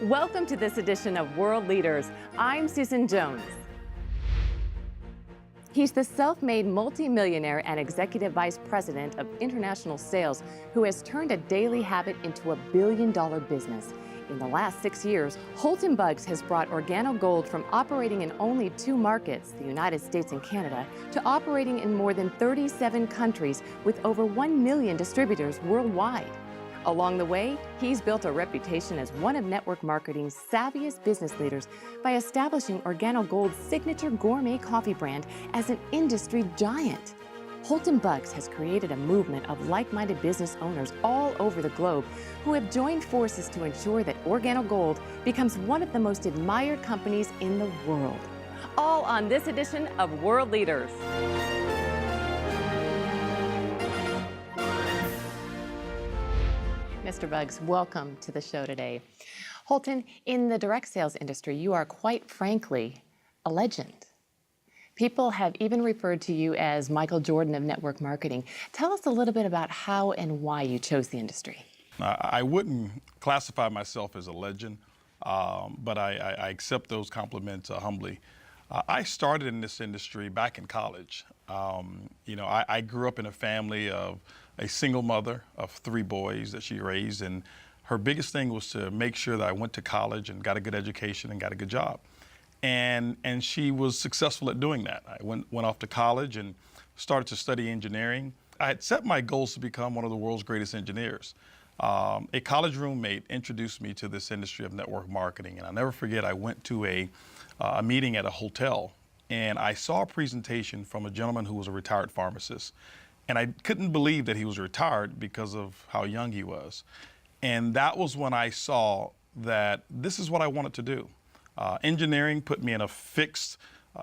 Welcome to this edition of World Leaders. I'm Susan Jones. He's the self-made multimillionaire and executive vice president of international sales who has turned a daily habit into a billion-dollar business. In the last 6 years, Holton Buggs has brought Organo Gold from operating in only 2 markets, the United States and Canada, to operating in more than 37 countries with over 1 million distributors worldwide. Along the way, he's built a reputation as one of network marketing's savviest business leaders by establishing Organo Gold's signature gourmet coffee brand as an industry giant. Holton Buggs has created a movement of like-minded business owners all over the globe who have joined forces to ensure that Organo Gold becomes one of the most admired companies in the world. All on this edition of World Leaders. Mr. Buggs, welcome to the show today. Holton, in the direct sales industry, you are quite frankly a legend. People have even referred to you as Michael Jordan of network marketing. Tell us a little bit about how and why you chose the industry. I wouldn't classify myself as a legend, but I accept those compliments humbly. I started in this industry back in college. I grew up in a family of a single mother of 3 boys that she raised, and her biggest thing was to make sure that I went to college and got a good education and got a good job. And she was successful at doing that. I went off to college and started to study engineering. I had set my goals to become one of the world's greatest engineers. A college roommate introduced me to this industry of network marketing, and I'll never forget, I went to a meeting at a hotel, and I saw a presentation from a gentleman who was a retired pharmacist. And I couldn't believe that he was retired because of how young he was. And that was when I saw that this is what I wanted to do. Engineering put me in a fixed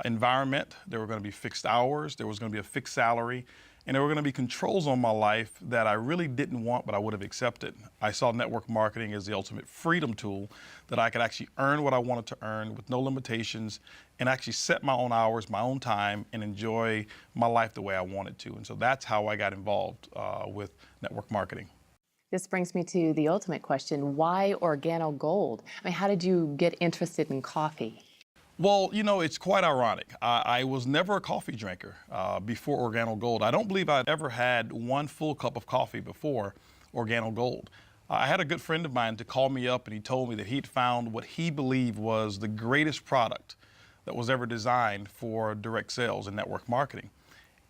environment. There were going to be fixed hours. There was going to be a fixed salary. And there were going to be controls on my life that I really didn't want, but I would have accepted. I saw network marketing as the ultimate freedom tool that I could actually earn what I wanted to earn with no limitations and actually set my own hours, my own time, and enjoy my life the way I wanted to. And so that's how I got involved with network marketing. This brings me to the ultimate question, why Organo Gold? I mean, how did you get interested in coffee? Well, it's quite ironic. I was never a coffee drinker before Organo Gold. I don't believe I'd ever had one full cup of coffee before Organo Gold. I had a good friend of mine to call me up, and he told me that he'd found what he believed was the greatest product that was ever designed for direct sales and network marketing.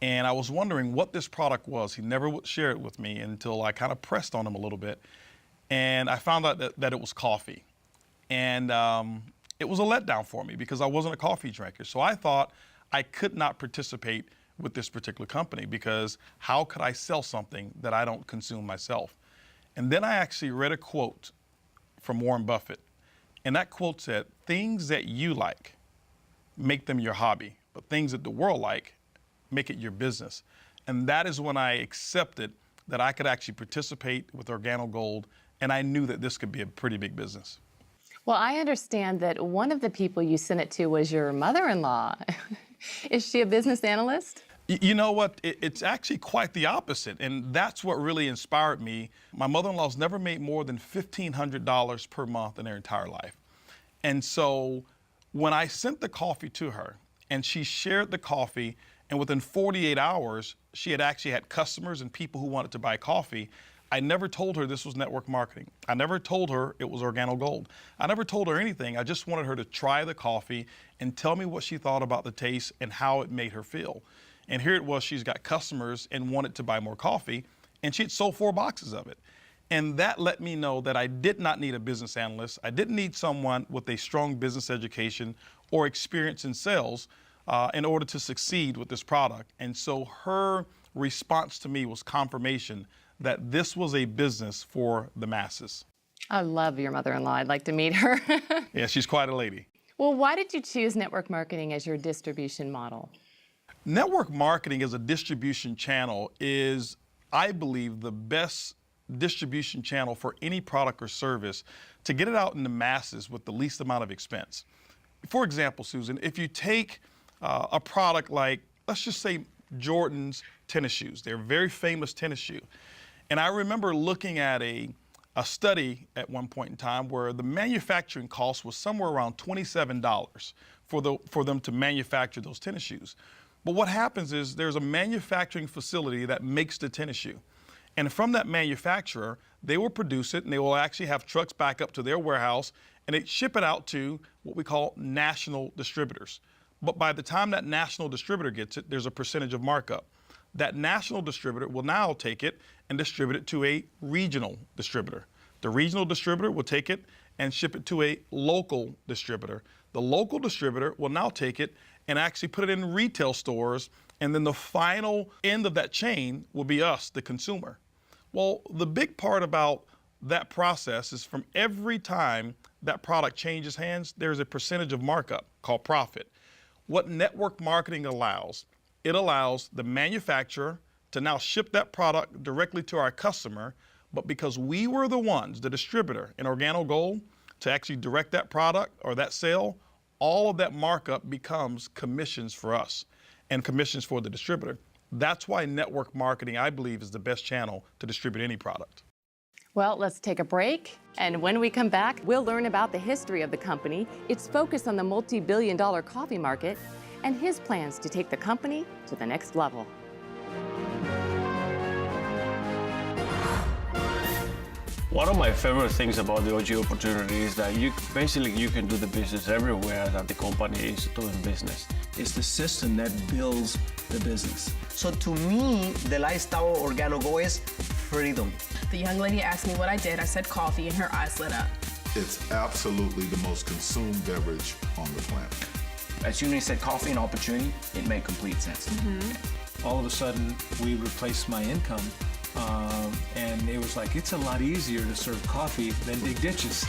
And I was wondering what this product was. He never would share it with me until I kind of pressed on him a little bit. And I found out that it was coffee. And it was a letdown for me because I wasn't a coffee drinker. So I thought I could not participate with this particular company because how could I sell something that I don't consume myself? And then I actually read a quote from Warren Buffett. And that quote said, "Things that you like, make them your hobby, but things that the world like, make it your business." And that is when I accepted that I could actually participate with Organo Gold, and I knew that this could be a pretty big business. Well, I understand that one of the people you sent it to was your mother-in-law. Is she a business analyst? You know what? It's actually quite the opposite, and that's what really inspired me. My mother-in-law's never made more than $1,500 per month in her entire life. And so when I sent the coffee to her, and she shared the coffee, and within 48 hours, she had actually had customers and people who wanted to buy coffee. I never told her this was network marketing. I never told her it was Organo Gold. I never told her anything. I just wanted her to try the coffee and tell me what she thought about the taste and how it made her feel. And here it was, she's got customers and wanted to buy more coffee, and she had sold 4 boxes of it. And that let me know that I did not need a business analyst. I didn't need someone with a strong business education or experience in sales in order to succeed with this product. And so her response to me was confirmation that this was a business for the masses. I love your mother-in-law. I'd like to meet her. Yeah, she's quite a lady. Well, why did you choose network marketing as your distribution model? Network marketing as a distribution channel is, I believe, the best distribution channel for any product or service to get it out in the masses with the least amount of expense. For example, Susan, if you take a product like, let's just say Jordan's tennis shoes. They're a very famous tennis shoe. And I remember looking at a a study at one point in time where the manufacturing cost was somewhere around $27 for them to manufacture those tennis shoes. But what happens is there's a manufacturing facility that makes the tennis shoe. And from that manufacturer, they will produce it and they will actually have trucks back up to their warehouse and they ship it out to what we call national distributors. But by the time that national distributor gets it, there's a percentage of markup. That national distributor will now take it and distribute it to a regional distributor. The regional distributor will take it and ship it to a local distributor. The local distributor will now take it and actually put it in retail stores, and then the final end of that chain will be us, the consumer. Well, the big part about that process is from every time that product changes hands, there's a percentage of markup called profit. What network marketing allows, it allows the manufacturer to now ship that product directly to our customer, but because we were the ones, the distributor in Organo Gold, to actually direct that product or that sale, all of that markup becomes commissions for us and commissions for the distributor. That's why network marketing, I believe, is the best channel to distribute any product. Well, let's take a break. And when we come back, we'll learn about the history of the company, its focus on the multi-billion-dollar coffee market, and his plans to take the company to the next level. One of my favorite things about the OG opportunity is that you can do the business everywhere that the company is doing business. It's the system that builds the business. So to me, the lifestyle of Organo Go is freedom. The young lady asked me what I did. I said coffee, and her eyes lit up. It's absolutely the most consumed beverage on the planet. As soon as you said coffee and opportunity, it made complete sense. All of a sudden, we replaced my income, and it was like, it's a lot easier to serve coffee than dig ditches.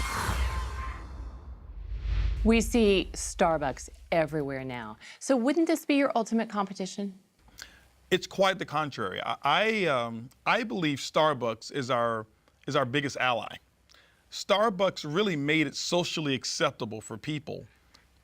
We see Starbucks everywhere now. So wouldn't this be your ultimate competition? It's quite the contrary. I believe Starbucks is our biggest ally. Starbucks really made it socially acceptable for people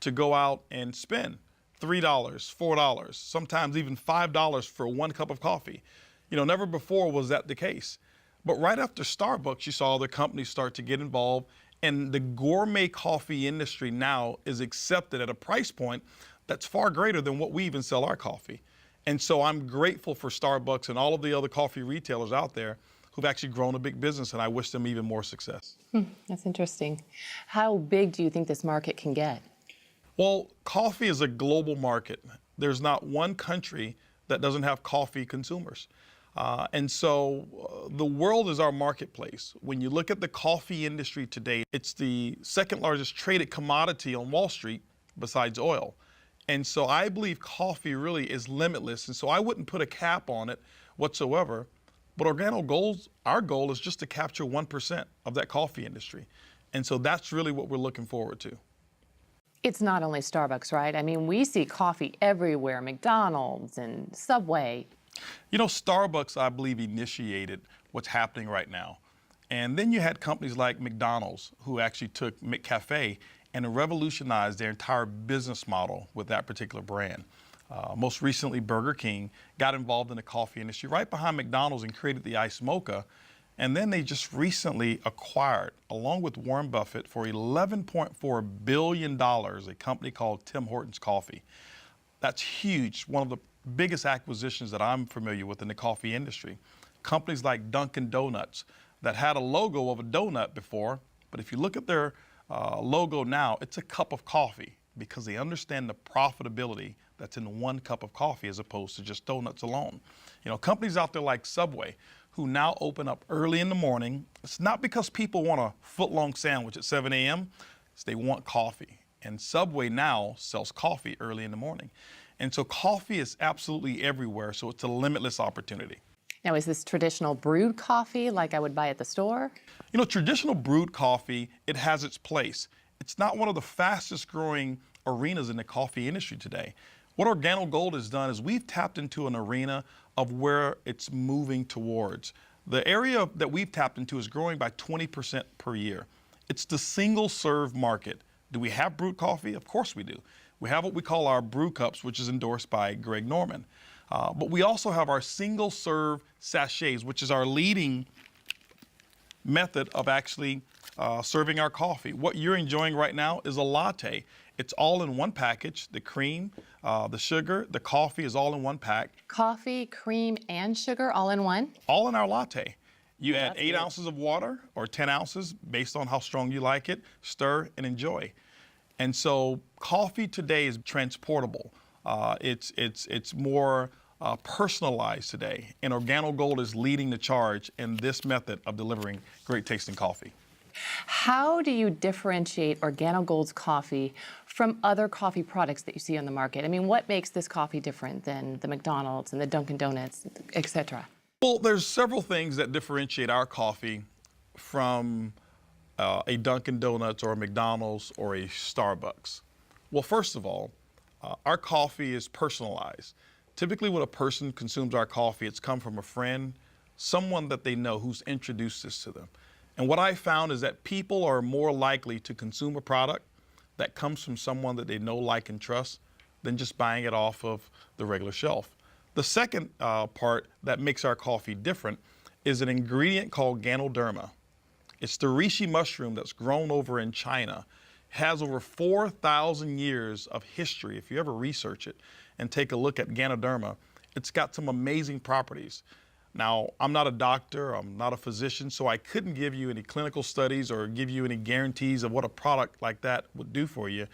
to go out and spend $3, $4, sometimes even $5 for one cup of coffee. You know, never before was that the case. But right after Starbucks, you saw other companies start to get involved, and the gourmet coffee industry now is accepted at a price point that's far greater than what we even sell our coffee. And so I'm grateful for Starbucks and all of the other coffee retailers out there who've actually grown a big business, and I wish them even more success. That's interesting. How big do you think this market can get? Well, coffee is a global market. There's not one country that doesn't have coffee consumers. And so the world is our marketplace. When you look at the coffee industry today, it's the second largest traded commodity on Wall Street besides oil. And so I believe coffee really is limitless. And so I wouldn't put a cap on it whatsoever. But Organo Gold's, our goal is just to capture 1% of that coffee industry. And so that's really what we're looking forward to. It's not only Starbucks, right? I mean, we see coffee everywhere, McDonald's and Subway. You know, Starbucks, I believe, initiated what's happening right now. And then you had companies like McDonald's who actually took McCafe and revolutionized their entire business model with that particular brand. Most recently, Burger King got involved in the coffee industry right behind McDonald's and created the Iced Mocha. And then they just recently acquired, along with Warren Buffett, for $11.4 billion, a company called Tim Hortons Coffee. That's huge, one of the biggest acquisitions that I'm familiar with in the coffee industry. Companies like Dunkin' Donuts that had a logo of a donut before, but if you look at their logo now, it's a cup of coffee because they understand the profitability that's in one cup of coffee as opposed to just donuts alone. You know, companies out there like Subway who now open up early in the morning. It's not because people want a foot-long sandwich at 7 a.m., it's they want coffee. And Subway now sells coffee early in the morning. And so coffee is absolutely everywhere, so it's a limitless opportunity. Now, is this traditional brewed coffee like I would buy at the store? You know, traditional brewed coffee, it has its place. It's not one of the fastest growing arenas in the coffee industry today. What Organo Gold has done is we've tapped into an arena of where it's moving towards. The area that we've tapped into is growing by 20% per year. It's the single serve market. Do we have brewed coffee? Of course we do. We have what we call our brew cups, which is endorsed by Greg Norman. But we also have our single serve sachets, which is our leading method of actually serving our coffee. What you're enjoying right now is a latte. It's all in one package. The cream, the sugar, the coffee is all in one pack. Coffee, cream, and sugar all in one? All in our latte. You add That's 8 good. ounces of water or 10 ounces based on how strong you like it, stir and enjoy. And so coffee today is transportable. It's more personalized today, and Organo Gold is leading the charge in this method of delivering great tasting coffee. How do you differentiate Organo Gold's coffee from other coffee products that you see on the market? I mean, what makes this coffee different than the McDonald's and the Dunkin' Donuts, et cetera? Well, there's several things that differentiate our coffee from a Dunkin' Donuts or a McDonald's or a Starbucks. Well, first of all, our coffee is personalized. Typically when a person consumes our coffee, it's come from a friend, someone that they know who's introduced this to them. And what I found is that people are more likely to consume a product that comes from someone that they know, like, and trust than just buying it off of the regular shelf. The second part that makes our coffee different is an ingredient called Ganoderma. It's the reishi mushroom that's grown over in China. It has over 4,000 years of history. If you ever research it and take a look at Ganoderma, it's got some amazing properties. Now, I'm not a doctor, I'm not a physician, so I couldn't give you any clinical studies or give you any guarantees of what a product like that would do for you.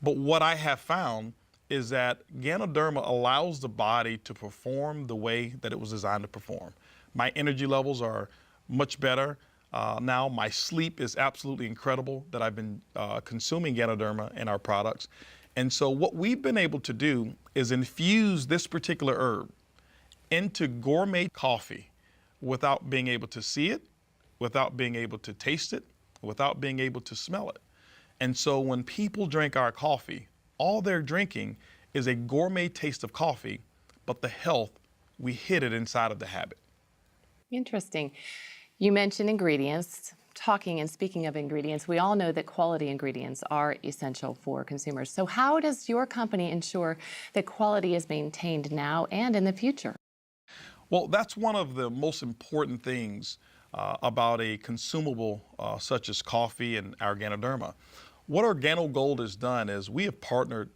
But what I have found is that Ganoderma allows the body to perform the way that it was designed to perform. My energy levels are much better. Now my sleep is absolutely incredible that I've been consuming Ganoderma in our products. And so what we've been able to do is infuse this particular herb into gourmet coffee without being able to see it, without being able to taste it, without being able to smell it. And so when people drink our coffee, all they're drinking is a gourmet taste of coffee, but the health, we hid it inside of the habit. Interesting. You mentioned ingredients. Talking and speaking of ingredients, we all know that quality ingredients are essential for consumers. So how does your company ensure that quality is maintained now and in the future? Well, that's one of the most important things about a consumable such as coffee and our Ganoderma. What Organo Gold has done is we have partnered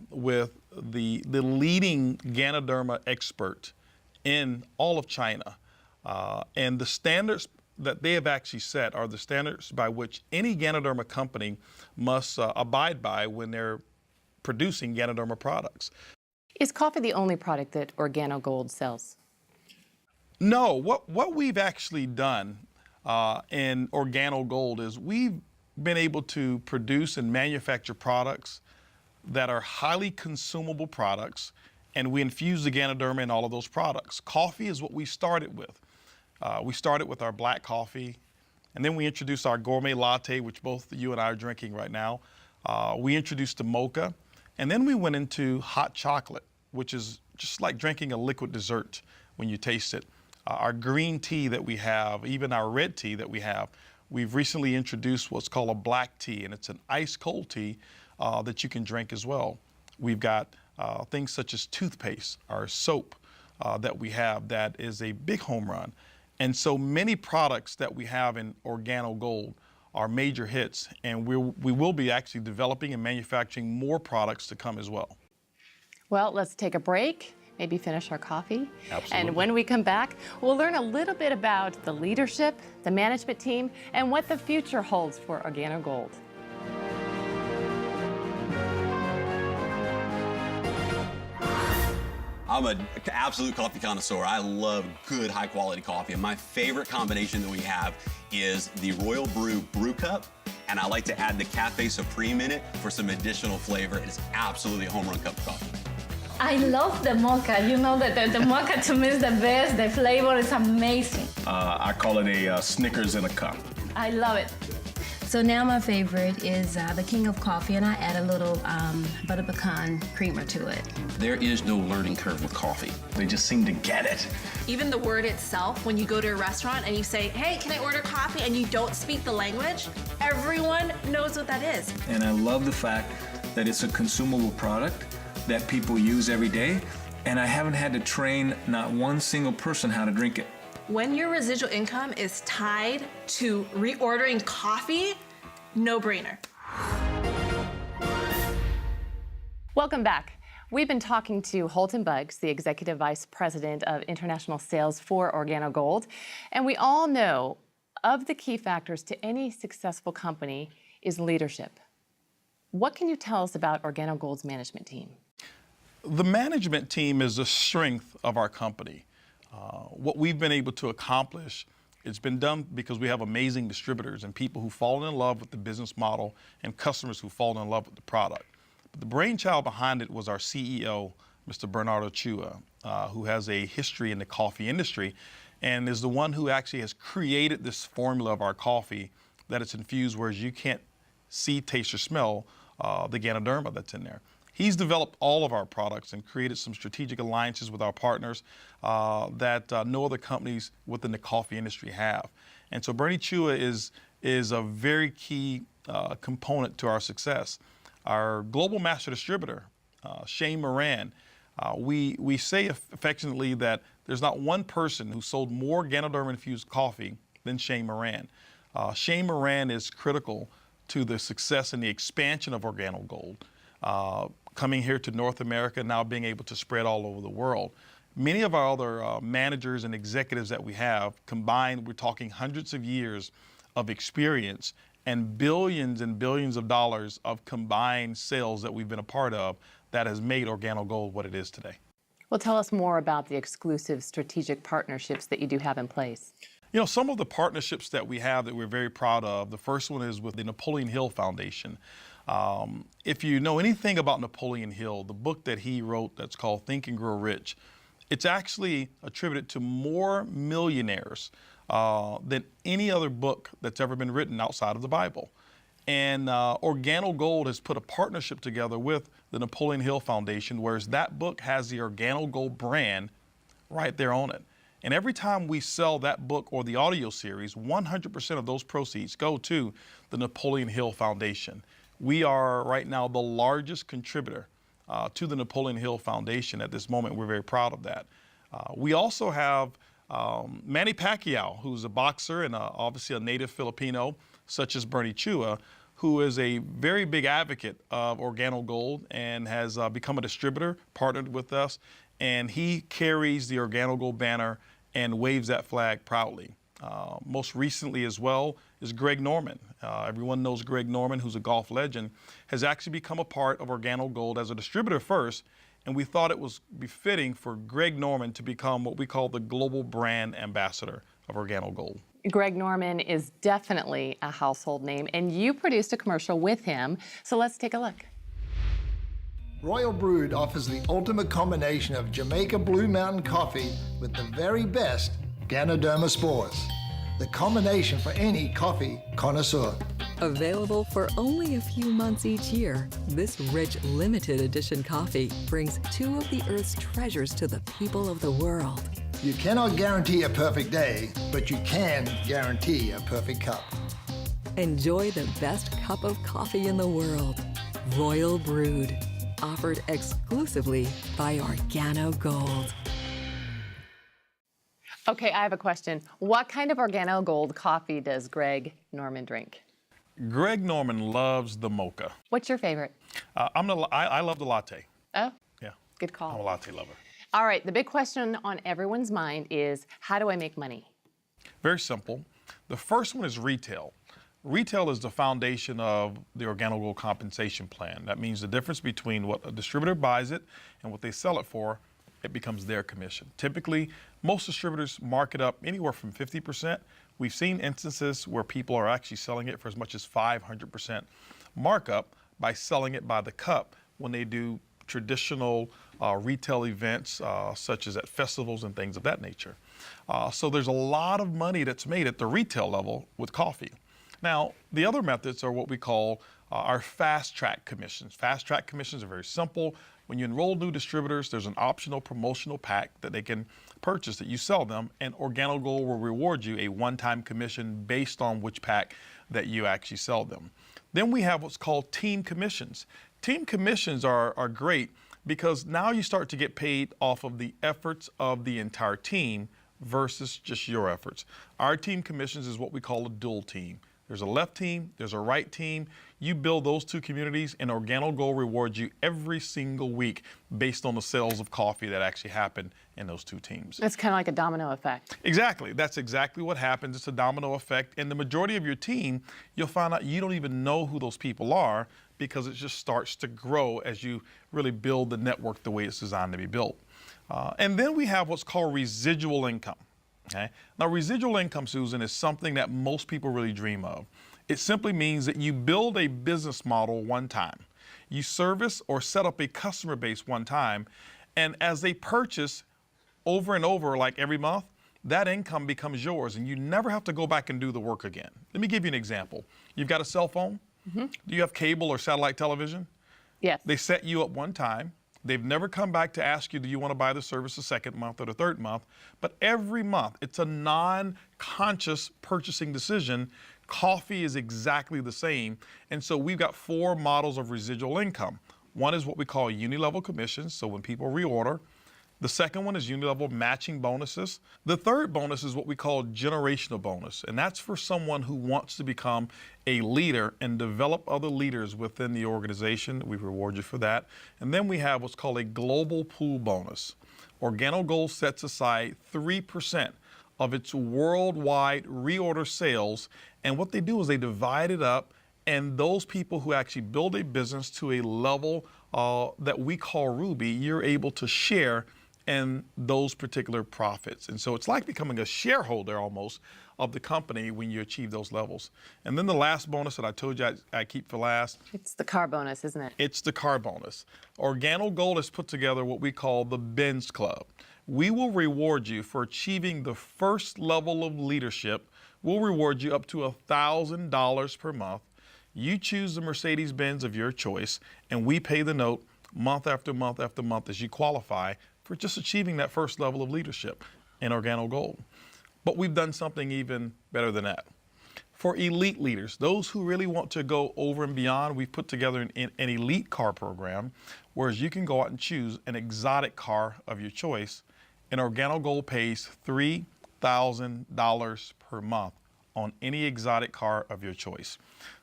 with the leading Ganoderma expert in all of China. And the standards that they have actually set are the standards by which any Ganoderma company must abide by when they're producing Ganoderma products. Is coffee the only product that Organo Gold sells? No, what we've actually done in Organo Gold is we've been able to produce and manufacture products that are highly consumable products, and we infuse the Ganoderma in all of those products. Coffee is what we started with. We started with our black coffee, and then we introduced our gourmet latte, which both you and I are drinking right now. We introduced the mocha, and then we went into hot chocolate, which is just like drinking a liquid dessert when you taste it. Our green tea that we have, even our red tea that we have, we've recently introduced what's called a black tea, and it's an ice cold tea that you can drink as well. We've got things such as toothpaste, our soap that we have that is a big home run. And so many products that we have in Organo Gold are major hits, and we will be actually developing and manufacturing more products to come as well. Well, let's take a break, maybe finish our coffee. Absolutely. And when we come back, we'll learn a little bit about the leadership, the management team, and what the future holds for Organo Gold. I'm an absolute coffee connoisseur. I love good, high-quality coffee, and my favorite combination that we have is the Royal Brew Brew Cup, and I like to add the Cafe Supreme in it for some additional flavor. It's absolutely a home run cup of coffee. I love the mocha. You know that the mocha to me is the best. The flavor is amazing. I call it a Snickers in a cup. I love it. So now my favorite is the King of Coffee, and I add a little butter pecan creamer to it. There is no learning curve with coffee. They just seem to get it. Even the word itself, when you go to a restaurant and you say, hey, can I order coffee, and you don't speak the language, everyone knows what that is. And I love the fact that it's a consumable product that people use every day, and I haven't had to train not one single person how to drink it. When your residual income is tied to reordering coffee, no brainer. Welcome back. We've been talking to Holton Buggs, the Executive Vice President of International Sales for Organo Gold. And we all know of the key factors to any successful company is leadership. What can you tell us about Organo Gold's management team? The management team is the strength of our company. What we've been able to accomplish, it's been done because we have amazing distributors and people who fall in love with the business model and customers who fall in love with the product. But the brainchild behind it was our CEO, Mr. Bernardo Chua, who has a history in the coffee industry and is the one who actually has created this formula of our coffee that it's infused, whereas you can't see, taste, or smell the Ganoderma that's in there. He's developed all of our products and created some strategic alliances with our partners that no other companies within the coffee industry have. And so Bernie Chua is a very key component to our success. Our global master distributor, Shane Moran, we say affectionately that there's not one person who sold more Ganoderma-infused coffee than Shane Moran. Shane Moran is critical to the success and the expansion of Organo Gold. Coming here to North America, now being able to spread all over the world. Many of our other managers and executives that we have combined, we're talking hundreds of years of experience and billions of dollars of combined sales that we've been a part of that has made Organo Gold what it is today. Well, tell us more about the exclusive strategic partnerships that you do have in place. You know, some of the partnerships that we have that we're very proud of, the first one is with the Napoleon Hill Foundation. If you know anything about Napoleon Hill, the book that he wrote that's called Think and Grow Rich, it's actually attributed to more millionaires than any other book that's ever been written outside of the Bible. And Organo Gold has put a partnership together with the Napoleon Hill Foundation, whereas that book has the Organo Gold brand right there on it. And every time we sell that book or the audio series, 100% of those proceeds go to the Napoleon Hill Foundation. We are right now the largest contributor to the Napoleon Hill Foundation at this moment. We're very proud of that. We also have Manny Pacquiao, who's a boxer and obviously a native Filipino, such as Bernie Chua, who is a very big advocate of Organo Gold and has become a distributor, partnered with us, and he carries the Organo Gold banner and waves that flag proudly. Most recently as well is Greg Norman. Everyone knows Greg Norman, who's a golf legend, has actually become a part of Organo Gold as a distributor first, and we thought it was befitting for Greg Norman to become what we call the global brand ambassador of Organo Gold. Greg Norman is definitely a household name, and you produced a commercial with him, so let's take a look. Royal Brewed offers the ultimate combination of Jamaica Blue Mountain coffee with the very best Ganoderma spores. The combination for any coffee connoisseur. Available for only a few months each year, this rich limited edition coffee brings two of the Earth's treasures to the people of the world. You cannot guarantee a perfect day, but you can guarantee a perfect cup. Enjoy the best cup of coffee in the world. Royal Brewed. Offered exclusively by Organo Gold. Okay, I have a question. What kind of Organo Gold coffee does Greg Norman drink? Greg Norman loves the mocha. What's your favorite? I love the latte. Oh, yeah. Good call. I'm a latte lover. All right, the big question on everyone's mind is, how do I make money? Very simple. The first one is retail. Retail is the foundation of the Organo Gold compensation plan. That means the difference between what a distributor buys it and what they sell it for, it becomes their commission. Typically, most distributors mark it up anywhere from 50%. We've seen instances where people are actually selling it for as much as 500% markup by selling it by the cup when they do traditional retail events, such as at festivals and things of that nature. So there's a lot of money that's made at the retail level with coffee. Now, the other methods are what we call our fast track commissions. Fast track commissions are very simple. When you enroll new distributors, there's an optional promotional pack that they can purchase that you sell them, and Organo Gold will reward you a one-time commission based on which pack that you actually sell them. Then we have what's called team commissions. Team commissions are great because now you start to get paid off of the efforts of the entire team versus just your efforts. Our team commissions is what we call a dual team. There's a left team, there's a right team. You build those two communities, and Organo Gold rewards you every single week based on the sales of coffee that actually happen in those two teams. It's kind of like a domino effect. Exactly. That's exactly what happens. It's a domino effect. And the majority of your team, you'll find out you don't even know who those people are because it just starts to grow as you really build the network the way it's designed to be built. And then we have what's called residual income. Okay? Now, residual income, Susan, is something that most people really dream of. It simply means that you build a business model one time. You service or set up a customer base one time, and as they purchase over and over, like every month, that income becomes yours, and you never have to go back and do the work again. Let me give you an example. You've got a cell phone. Mm-hmm. Do you have cable or satellite television? Yes. They set you up one time. They've never come back to ask you, do you want to buy the service the second month or the third month? But every month, it's a non-conscious purchasing decision. Coffee is exactly the same. And so we've got 4 models of residual income. One is what we call uni-level commissions, so when people reorder. The second one is uni-level matching bonuses. The third bonus is what we call generational bonus, and that's for someone who wants to become a leader and develop other leaders within the organization. We reward you for that. And then we have what's called a global pool bonus. Organo Gold sets aside 3% of its worldwide reorder sales, and what they do is they divide it up, and those people who actually build a business to a level that we call Ruby, you're able to share in those particular profits. And so it's like becoming a shareholder almost of the company when you achieve those levels. And then the last bonus that I told you I keep for last. It's the car bonus, isn't it? It's the car bonus. Organo Gold has put together what we call the Benz Club. We will reward you for achieving the first level of leadership. We'll reward you up to $1,000 per month. You choose the Mercedes-Benz of your choice, and we pay the note month after month after month as you qualify for just achieving that first level of leadership in Organo Gold. But we've done something even better than that. For elite leaders, those who really want to go over and beyond, we've put together an elite car program, whereas you can go out and choose an exotic car of your choice, and Organo Gold pays $3,000 per month on any exotic car of your choice.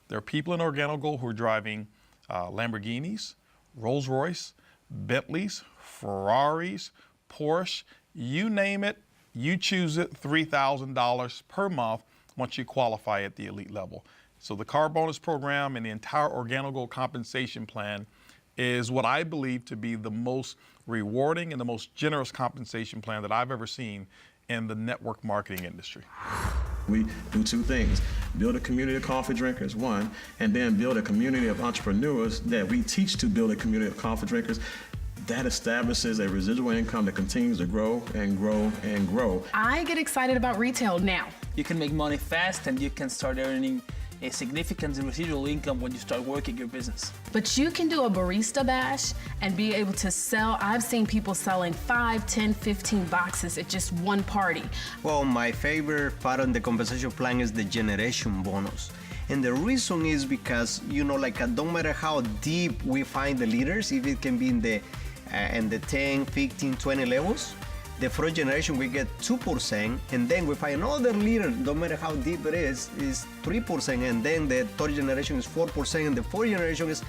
There are people in Organo Gold who are driving Lamborghinis, Rolls-Royce, Bentleys, Ferraris, Porsche, you name it, you choose it, $3,000 per month once you qualify at the elite level. So the car bonus program and the entire Organo Gold compensation plan is what I believe to be the most rewarding and the most generous compensation plan that I've ever seen in the network marketing industry. We do 2 things: build a community of coffee drinkers, one, and then build a community of entrepreneurs that we teach to build a community of coffee drinkers. That establishes a residual income that continues to grow and grow and grow. I get excited about retail now. You can make money fast, and you can start earning a significant residual income when you start working your business. But you can do a barista bash and be able to sell. I've seen people selling 5, 10, 15 boxes at just one party. Well, my favorite part of the compensation plan is the generation bonus. And the reason is because, no matter how deep we find the leaders, if it can be in the 10, 15, 20 levels, the first generation we get 2%, and then we find another leader, no matter how deep it is 3%, and then the third generation is 4%, and the fourth generation is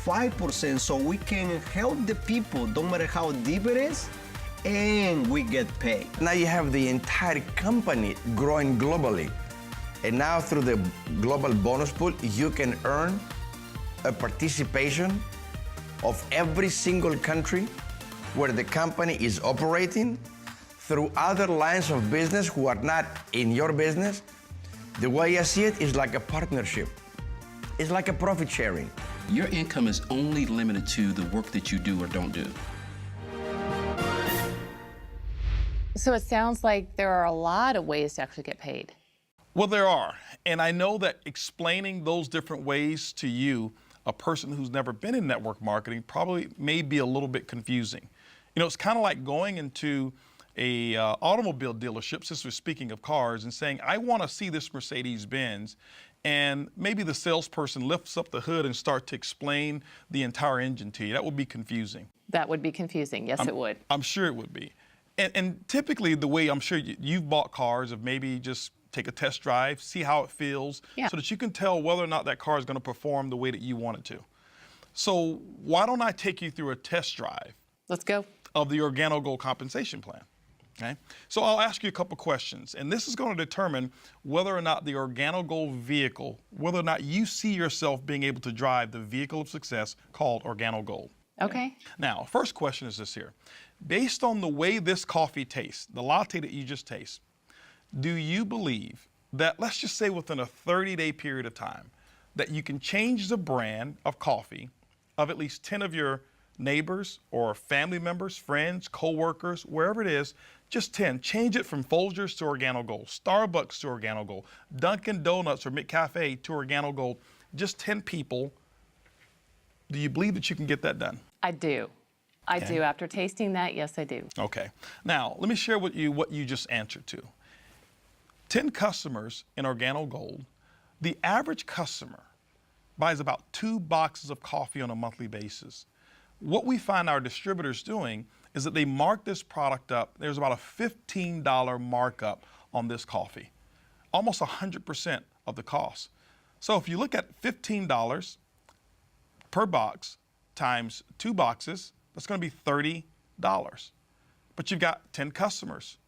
5%. So we can help the people, no matter how deep it is, and we get paid. Now you have the entire company growing globally. And now through the global bonus pool, you can earn a participation of every single country where the company is operating through other lines of business who are not in your business. The way I see it is like a partnership. It's like a profit sharing. Your income is only limited to the work that you do or don't do. So it sounds like there are a lot of ways to actually get paid. Well, there are. And I know that explaining those different ways to you, a person who's never been in network marketing, probably may be a little bit confusing. It's kind of like going into a automobile dealership, since we're speaking of cars, and saying, I want to see this Mercedes-Benz, and maybe the salesperson lifts up the hood and starts to explain the entire engine to you. That would be confusing. That would be confusing. Yes, it would. I'm sure it would be. And typically the way I'm sure you've bought cars of maybe just take a test drive, see how it feels, so that you can tell whether or not that car is going to perform the way that you want it to. So why don't I take you through a test drive? Let's go. Of the Organo Gold compensation plan. Okay? So I'll ask you a couple questions, and this is going to determine whether or not the Organo Gold vehicle, whether or not you see yourself being able to drive the vehicle of success called Organo Gold. Okay. Now, first question is this here. Based on the way this coffee tastes, the latte that you just taste, do you believe that, let's just say within a 30-day period of time, that you can change the brand of coffee of at least 10 of your neighbors or family members, friends, co-workers, wherever it is, just 10. Change it from Folgers to Organo Gold, Starbucks to Organo Gold, Dunkin' Donuts or McCafe to Organo Gold. Just 10 people. Do you believe that you can get that done? I do. I do. After tasting that, yes, I do. Okay. Now, let me share with you what you just answered to. 10 customers in Organo Gold, the average customer buys about 2 boxes of coffee on a monthly basis. What we find our distributors doing is that they mark this product up. There's about a $15 markup on this coffee, almost 100% of the cost. So if you look at $15 per box times 2 boxes, that's going to be $30. But you've got 10 customers.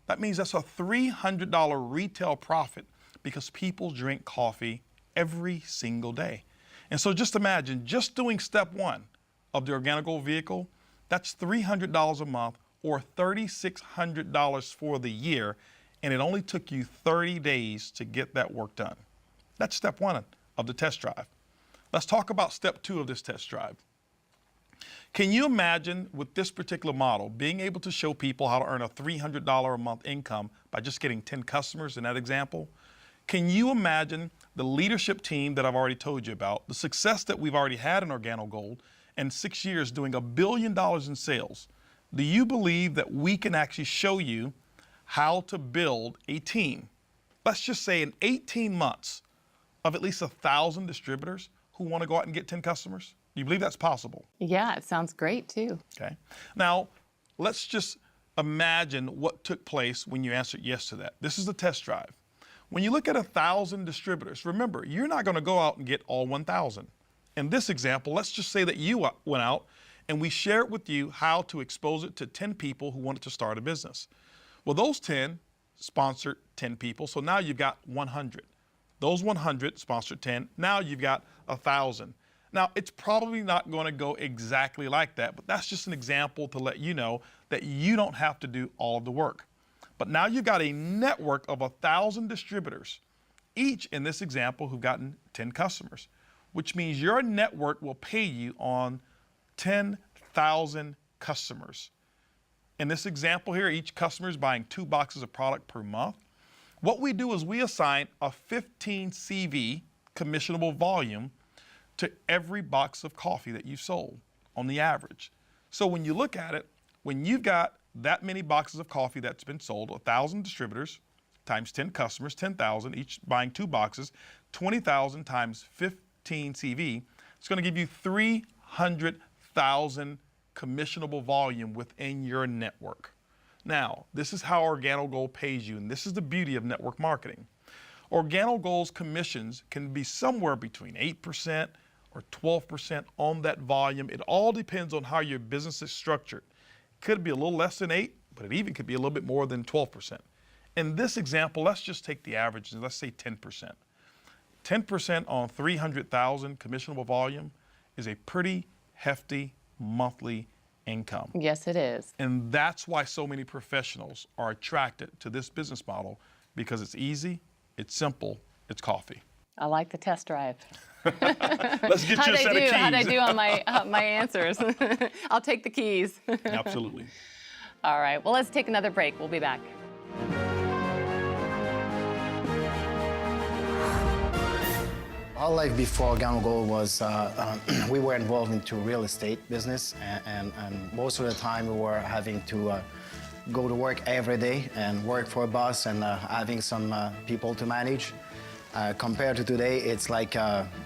That means that's a $300 retail profit because people drink coffee every single day. And so just imagine, just doing step 1 of the Organo Gold vehicle, that's $300 a month or $3,600 for the year, and it only took you 30 days to get that work done. That's step 1 of the test drive. Let's talk about step 2 of this test drive. Can you imagine with this particular model being able to show people how to earn a $300 a month income by just getting 10 customers in that example? Can you imagine the leadership team that I've already told you about, the success that we've already had in Organo Gold, and 6 years doing $1 billion in sales? Do you believe that we can actually show you how to build a team? Let's just say in 18 months of at least 1,000 distributors who want to go out and get 10 customers? Do you believe that's possible? Yeah, it sounds great too. Okay. Now, let's just imagine what took place when you answered yes to that. This is the test drive. When you look at 1,000 distributors, remember, you're not going to go out and get all 1,000. In this example, let's just say that you went out and we shared with you how to expose it to 10 people who wanted to start a business. Well, those 10 sponsored 10 people, so now you've got 100. Those 100 sponsored 10, now you've got 1,000. Now, it's probably not going to go exactly like that, but that's just an example to let you know that you don't have to do all of the work. But now you've got a network of 1,000 distributors, each in this example who've gotten 10 customers, which means your network will pay you on 10,000 customers. In this example here, each customer is buying 2 boxes of product per month. What we do is we assign a 15 CV commissionable volume to every box of coffee that you sold on the average. So when you look at it, when you've got that many boxes of coffee that's been sold, 1,000 distributors times 10 customers, 10,000, each buying 2 boxes, 20,000 times 15 CV, it's going to give you 300,000 commissionable volume within your network. Now, this is how Organo Gold pays you, and this is the beauty of network marketing. Organo Gold's commissions can be somewhere between 8% or 12% on that volume. It all depends on how your business is structured. It could be a little less than 8, but it even could be a little bit more than 12%. In this example, let's just take the average and let's say 10%. 10% on 300,000 commissionable volume is a pretty hefty monthly income. Yes, it is. And that's why so many professionals are attracted to this business model, because it's easy, it's simple, it's coffee. I like the test drive. Let's get you a set of keys. How'd I do on my answers? I'll take the keys. Absolutely. All right, well, let's take another break. We'll be back. Our life before Organo Gold was, we were involved into real estate business, and most of the time we were having to go to work every day and work for a boss and having some people to manage. Compared to today, it's like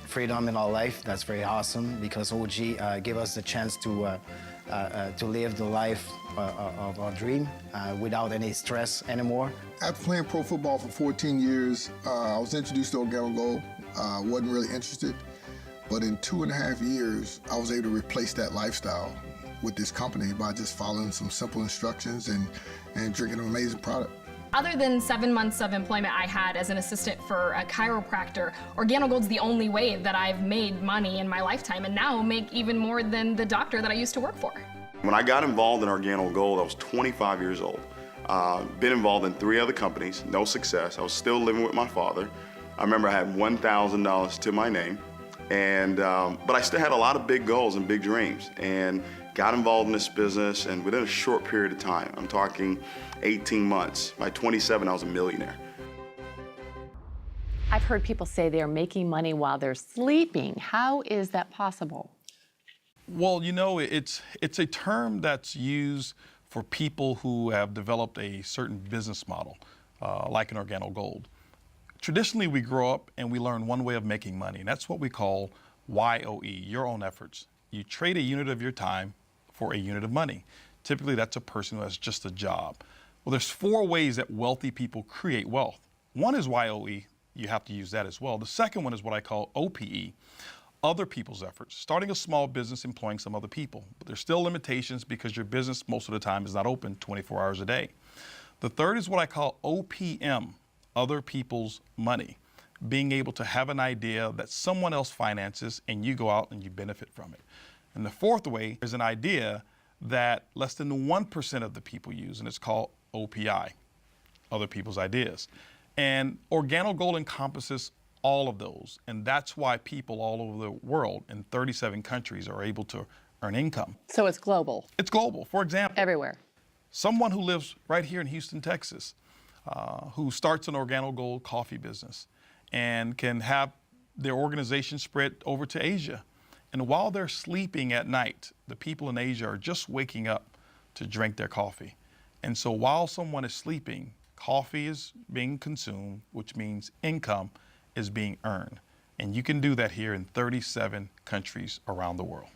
freedom in our life. That's very awesome, because OG gave us the chance to to live the life of our dream without any stress anymore. After playing pro football for 14 years, I was introduced to Organo Gold. Wasn't really interested, but in 2.5 years, I was able to replace that lifestyle with this company by just following some simple instructions and drinking an amazing product. Other than 7 months of employment I had as an assistant for a chiropractor, Organo Gold's the only way that I've made money in my lifetime, and now make even more than the doctor that I used to work for. When I got involved in Organo Gold, I was 25 years old. Been involved in 3 other companies, no success. I was still living with my father. I remember I had $1,000 to my name, and but I still had a lot of big goals and big dreams, and got involved in this business, and within a short period of time, I'm talking 18 months, by 27 I was a millionaire. I've heard people say they're making money while they're sleeping. How is that possible? Well, you know, it's a term that's used for people who have developed a certain business model, like an Organo Gold. Traditionally, we grow up and we learn one way of making money, and that's what we call YOE, your own efforts. You trade a unit of your time for a unit of money. Typically, that's a person who has just a job. Well, there's 4 ways that wealthy people create wealth. One is YOE. You have to use that as well. The second one is what I call OPE, other people's efforts. Starting a small business, employing some other people. But there's still limitations because your business most of the time is not open 24 hours a day. The third is what I call OPM, other people's money. Being able to have an idea that someone else finances and you go out and you benefit from it. And the fourth way is an idea that less than 1% of the people use, and it's called OPI, other people's ideas. And Organo Gold encompasses all of those, and that's why people all over the world in 37 countries are able to earn income. So it's global? It's global. For example, everywhere. Someone who lives right here in Houston, Texas, who starts an Organo Gold coffee business and can have their organization spread over to Asia. And while they're sleeping at night, the people in Asia are just waking up to drink their coffee. And so while someone is sleeping, coffee is being consumed, which means income is being earned. And you can do that here in 37 countries around the world.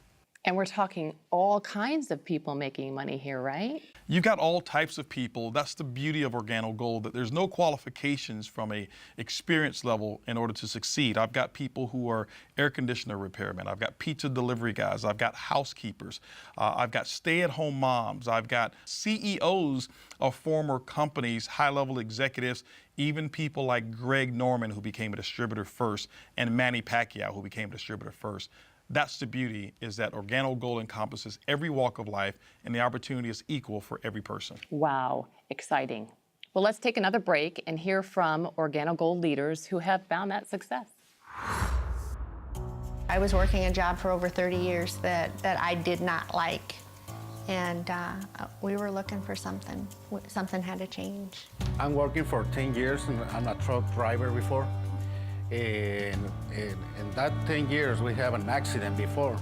And we're talking all kinds of people making money here, right? You've got all types of people. That's the beauty of Organo Gold, that there's no qualifications from a experience level in order to succeed. I've got people who are air conditioner repairmen. I've got pizza delivery guys. I've got housekeepers. I've got stay-at-home moms. I've got CEOs of former companies, high-level executives, even people like Greg Norman, who became a distributor first, and Manny Pacquiao, who became a distributor first. That's the beauty, is that Organo Gold encompasses every walk of life, and the opportunity is equal for every person. Wow, exciting. Well, let's take another break and hear from Organo Gold leaders who have found that success. I was working a job for over 30 years that I did not like, and we were looking for something. Something had to change. I'm working for 10 years, and I'm a truck driver before. In that 10 years, we have an accident before.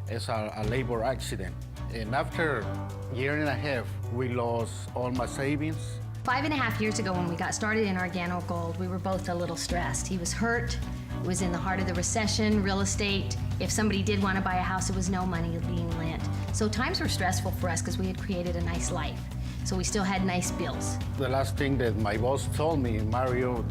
It's a labor accident. And after a year and a half, we lost all my savings. 5.5 years ago when we got started in Organo Gold, we were both a little stressed. He was hurt, it was in the heart of the recession, real estate. If somebody did want to buy a house, it was no money being lent. So times were stressful for us because we had created a nice life. So we still had nice bills. The last thing that my boss told me, Mario,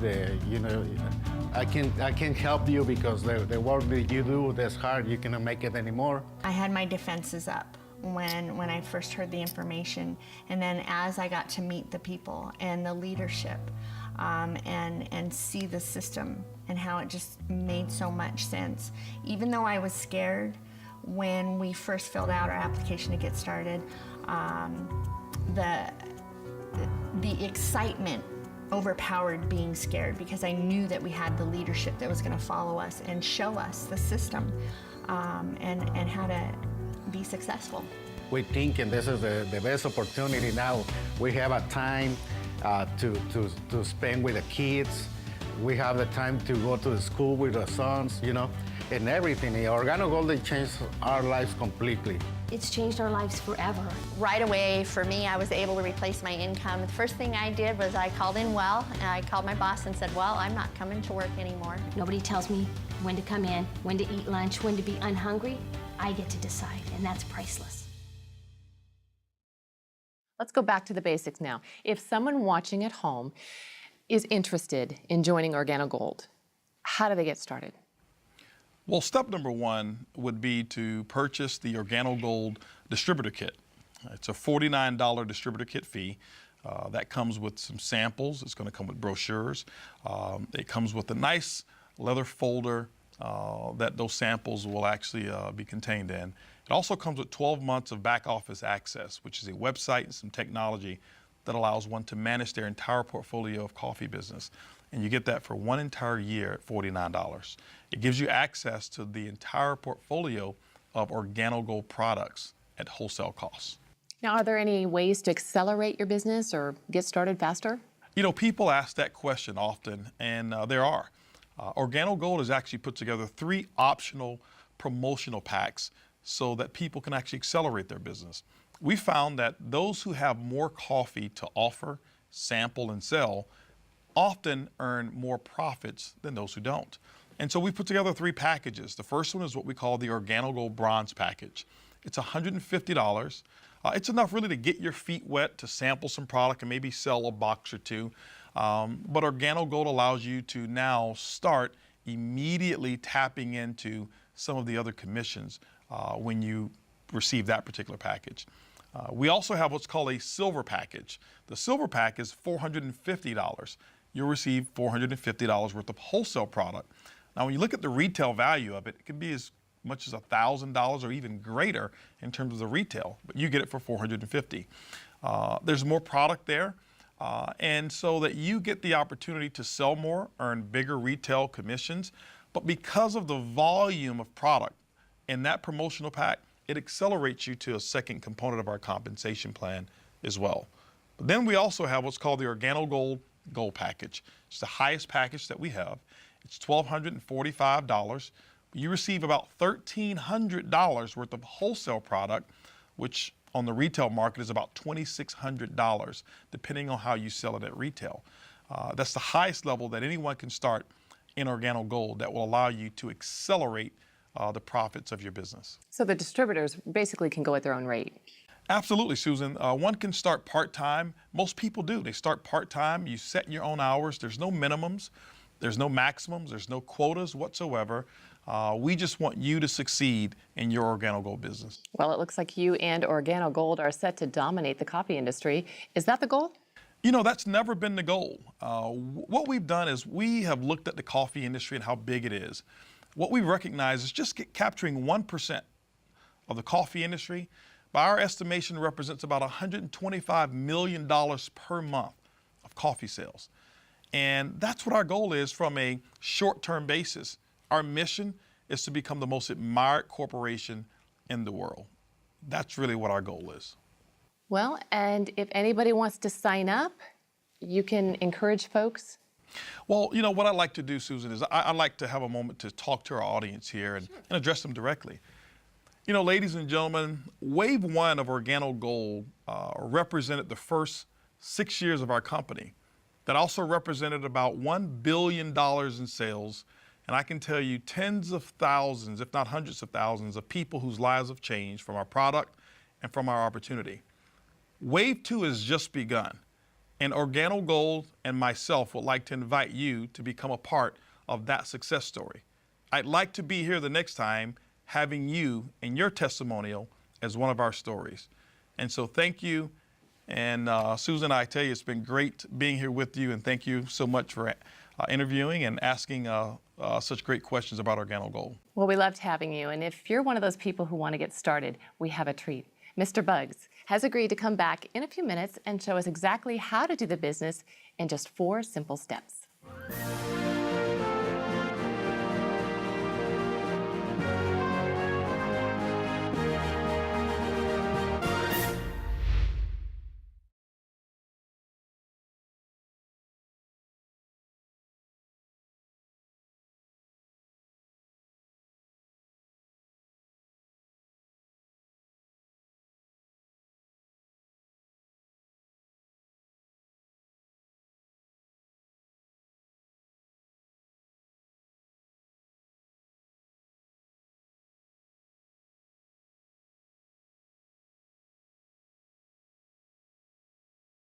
I can't help you because the work that you do that's hard, you cannot make it anymore. I had my defenses up when I first heard the information, and then as I got to meet the people and the leadership and see the system and how it just made so much sense. Even though I was scared when we first filled out our application to get started, the excitement overpowered being scared because I knew that we had the leadership that was going to follow us and show us the system and how to be successful. We think, and this is the best opportunity now, we have a time to spend with the kids. We have the time to go to the school with our sons, and everything. Organo Gold changed our lives completely. It's changed our lives forever. Right away, for me, I was able to replace my income. The first thing I did was I called in well, and I called my boss and said, well, I'm not coming to work anymore. Nobody tells me when to come in, when to eat lunch, when to be unhungry. I get to decide, and that's priceless. Let's go back to the basics now. If someone watching at home is interested in joining Organo Gold, how do they get started? Well, step number one would be to purchase the Organo Gold distributor kit. It's a $49 distributor kit fee. That comes with some samples. It's going to come with brochures. It comes with a nice leather folder that those samples will actually be contained in. It also comes with 12 months of back office access, which is a website and some technology that allows one to manage their entire portfolio of coffee business. And you get that for one entire year at $49. It gives you access to the entire portfolio of Organo Gold products at wholesale costs. Now, are there any ways to accelerate your business or get started faster? You know, people ask that question often, and there are. Organo Gold has actually put together 3 optional promotional packs so that people can actually accelerate their business. We found that those who have more coffee to offer, sample, and sell often earn more profits than those who don't. And so we put together 3 packages. The first one is what we call the Organo Gold Bronze package. It's $150. It's enough really to get your feet wet, to sample some product and maybe sell a box or 2. But Organo Gold allows you to now start immediately tapping into some of the other commissions when you receive that particular package. We also have what's called a silver package. The silver pack is $450. You'll receive $450 worth of wholesale product. Now, when you look at the retail value of it, it can be as much as $1,000 or even greater in terms of the retail, but you get it for $450. There's more product there, and so that you get the opportunity to sell more, earn bigger retail commissions, but because of the volume of product in that promotional pack, it accelerates you to a second component of our compensation plan as well. But then we also have what's called the Organo Gold package. It's the highest package that we have. It's $1,245. You receive about $1,300 worth of wholesale product, which on the retail market is about $2,600, depending on how you sell it at retail. That's the highest level that anyone can start in Organo Gold that will allow you to accelerate the profits of your business. So the distributors basically can go at their own rate. Absolutely, Susan. One can start part-time. Most people do. They start part-time. You set your own hours. There's no minimums. There's no maximums. There's no quotas whatsoever. We just want you to succeed in your Organo Gold business. Well, it looks like you and Organo Gold are set to dominate the coffee industry. Is that the goal? You know, that's never been the goal. What we've done is we have looked at the coffee industry and how big it is. What we recognize is just capturing 1% of the coffee industry, by our estimation, represents about $125 million per month of coffee sales. And that's what our goal is from a short-term basis. Our mission is to become the most admired corporation in the world. That's really what our goal is. Well, and if anybody wants to sign up, you can encourage folks. Well, you know, what I'd like to do, Susan, is I'd like to have a moment to talk to our audience here and address them directly. You know, ladies and gentlemen, Wave 1 of Organo Gold represented the first 6 years of our company. That also represented about $1 billion in sales. And I can tell you tens of thousands, if not hundreds of thousands, of people whose lives have changed from our product and from our opportunity. Wave 2 has just begun. And Organo Gold and myself would like to invite you to become a part of that success story. I'd like to be here the next time having you and your testimonial as one of our stories. And so thank you. And Susan, I tell you, it's been great being here with you, and thank you so much for interviewing and asking such great questions about Organo Gold. Well, we loved having you, and if you're one of those people who want to get started, we have a treat. Mr. Bugs has agreed to come back in a few minutes and show us exactly how to do the business in just 4 simple steps.